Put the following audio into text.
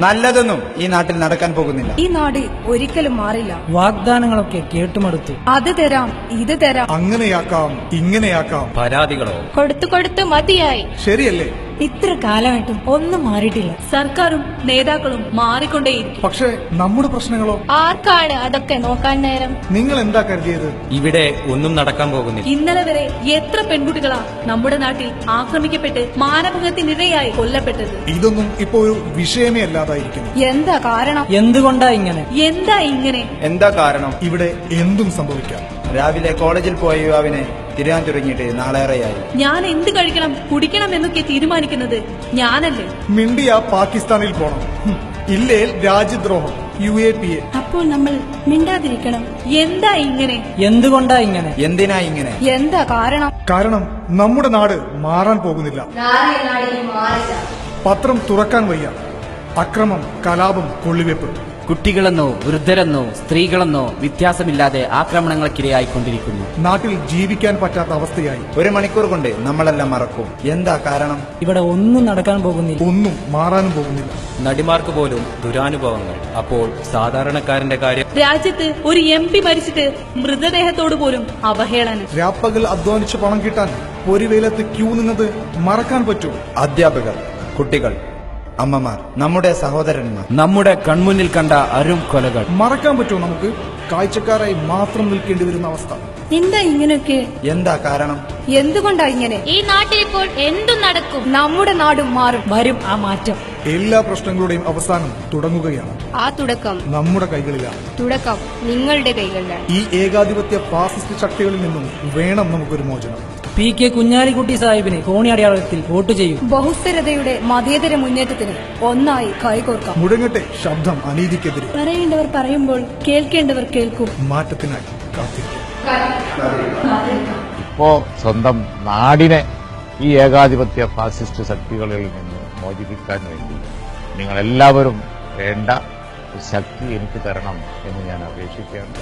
നല്ലതൊന്നും ഈ നാട്ടിൽ നടക്കാൻ പോകുന്നില്ല. ഈ നാട് ഒരിക്കലും മാറില്ല. വാഗ്ദാനങ്ങളൊക്കെ കേട്ടുമടുത്തു. അത് തരാം, ഇത് തരാം, അങ്ങനെയാക്കാം, ഇങ്ങനെയാക്കാം. പരാതികളോ? കൊടുത്തു മതിയായി. ശരിയല്ലേ? ഇത്ര കാലമായിട്ടും ഒന്നും മാറിയിട്ടില്ല. സർക്കാരും നേതാക്കളും മാറിക്കൊണ്ടേയിരിക്കും. പക്ഷേ നമ്മുടെ പ്രശ്നങ്ങളോ? ആർക്കാണ് അതൊക്കെ നോക്കാൻ നേരം? നിങ്ങൾ എന്താ കരുതിയത്? ഇവിടെ ഒന്നും നടക്കാൻ പോകുന്നില്ല. ഇന്നലെ വരെ എത്ര പെൺകുട്ടികളാ നമ്മുടെ നാട്ടിൽ ആക്രമിക്കപ്പെട്ട് മാനഭംഗത്തിനിരയായി കൊല്ലപ്പെട്ടത്? ഇതൊന്നും ഇപ്പോ ഒരു വിഷയമേ അല്ലാതായിരിക്കുന്നു. എന്താ കാരണം? എന്തുകൊണ്ടാ ഇങ്ങനെ? എന്താ കാരണം? ഇവിടെ എന്തും സംഭവിക്കാം. രാവിലെ കോളേജിൽ പോയ യുവാവിനെ തിരിയാൻ തുടങ്ങിയിട്ട് നാളേറെയായി. ഞാൻ എന്ത് കഴിക്കണം കുടിക്കണം എന്നൊക്കെ തീരുമാനിക്കുന്നത് ഞാനല്ലേ? മിണ്ടിയ പാകിസ്ഥാനിൽ പോണം, ഇല്ലേൽ രാജ്യദ്രോഹം, UAPA. അപ്പോൾ നമ്മൾ മിണ്ടാതിരിക്കണം. എന്താ ഇങ്ങനെ? എന്തുകൊണ്ടാ ഇങ്ങനെ? എന്തിനാ ഇങ്ങനെ? എന്താ കാരണം? കാരണം നമ്മുടെ നാട് മാറാൻ പോകുന്നില്ല. പത്രം തുറക്കാൻ വയ്യ. അക്രമം, കലാപം, കൊള്ളിവെപ്പ്. കുട്ടികളെന്നോ വൃദ്ധരെന്നോ സ്ത്രീകളെന്നോ വ്യത്യാസമില്ലാതെ ആക്രമണങ്ങൾക്കിരയായിക്കൊണ്ടിരിക്കുന്നു. നാട്ടിൽ ജീവിക്കാൻ പറ്റാത്ത അവസ്ഥയായി. 1 മണിക്കൂർ കൊണ്ട് നമ്മളെല്ലാം മറക്കും. എന്താ കാരണം? ഇവിടെ ഒന്നും നടക്കാൻ പോകുന്നില്ല. ഒന്നും മാറാനും പോകുന്നില്ല. നടിമാർക്ക് പോലും ദുരാനുഭവങ്ങൾ. അപ്പോൾ സാധാരണക്കാരന്റെ കാര്യം? രാജ്യത്ത് ഒരു MP മരിച്ചിട്ട് മൃതദേഹത്തോട് പോലും അവഹേളനം. രാപ്പകൽ അധ്വാനിച്ച് പണം കിട്ടാൻ പൊരിവെയിലത്ത് ക്യൂ നിന്നത് മറക്കാൻ പറ്റുമോ? അധ്യാപകർ, കുട്ടികൾ, അമ്മമാർ, നമ്മുടെ സഹോദരന്മാർ, നമ്മുടെ കൺമുന്നിൽ കണ്ട അരും കൊലകൾ മറക്കാൻ പറ്റുമോ നമുക്ക്? കാഴ്ചക്കാരായി മാത്രം നിൽക്കേണ്ടി വരുന്ന അവസ്ഥ. എന്താ ഇങ്ങനെയൊക്കെ? എന്താ കാരണം? എന്തുകൊണ്ടാ ഇങ്ങനെ? ഈ നാട്ടിൽ ഇപ്പോൾ എന്തും നടക്കും. നമ്മുടെ നാടും മാറും. വരും ആ മാറ്റം. എല്ലാ പ്രശ്നങ്ങളുടെയും അവസാനം തുടങ്ങുകയാണ്. ആ തുടക്കം നമ്മുടെ കൈകളിലാണ്. തുടക്കം നിങ്ങളുടെ കൈകളിലാണ്. ഈ ഏകാധിപത്യ ഫാസിസ്റ്റ് ശക്തികളിൽ നിന്നും വേണം നമുക്കൊരു മോചനം. PK കുഞ്ഞാലിക്കുട്ടി സാഹിബിന് കോണി അടയാളത്തിൽ വോട്ട് ചെയ്യും. ബഹുസ്വരതയുടെ മതേതര മുന്നേറ്റത്തിന് ഒന്നായി കൈകോർക്കാം. മുഴങ്ങട്ടെ ശബ്ദം അനീതിക്കെതിരെ. പറയേണ്ടവർ പറയുമ്പോൾ കേൾക്കേണ്ടവർ കേൾക്കും. മാറ്റത്തിനായി കാത്തിരിക്കും. ഇപ്പോ സ്വന്തം നാടിനെ ഈ ഏകാധിപത്യ ഫാസിസ്റ്റ് ശക്തികളിൽ നിന്ന് മോചിപ്പിക്കാൻ വേണ്ടി നിങ്ങളെല്ലാവരും വേണ്ട ശക്തി എനിക്ക് തരണം എന്ന് ഞാൻ അപേക്ഷിക്കുകയാണ്.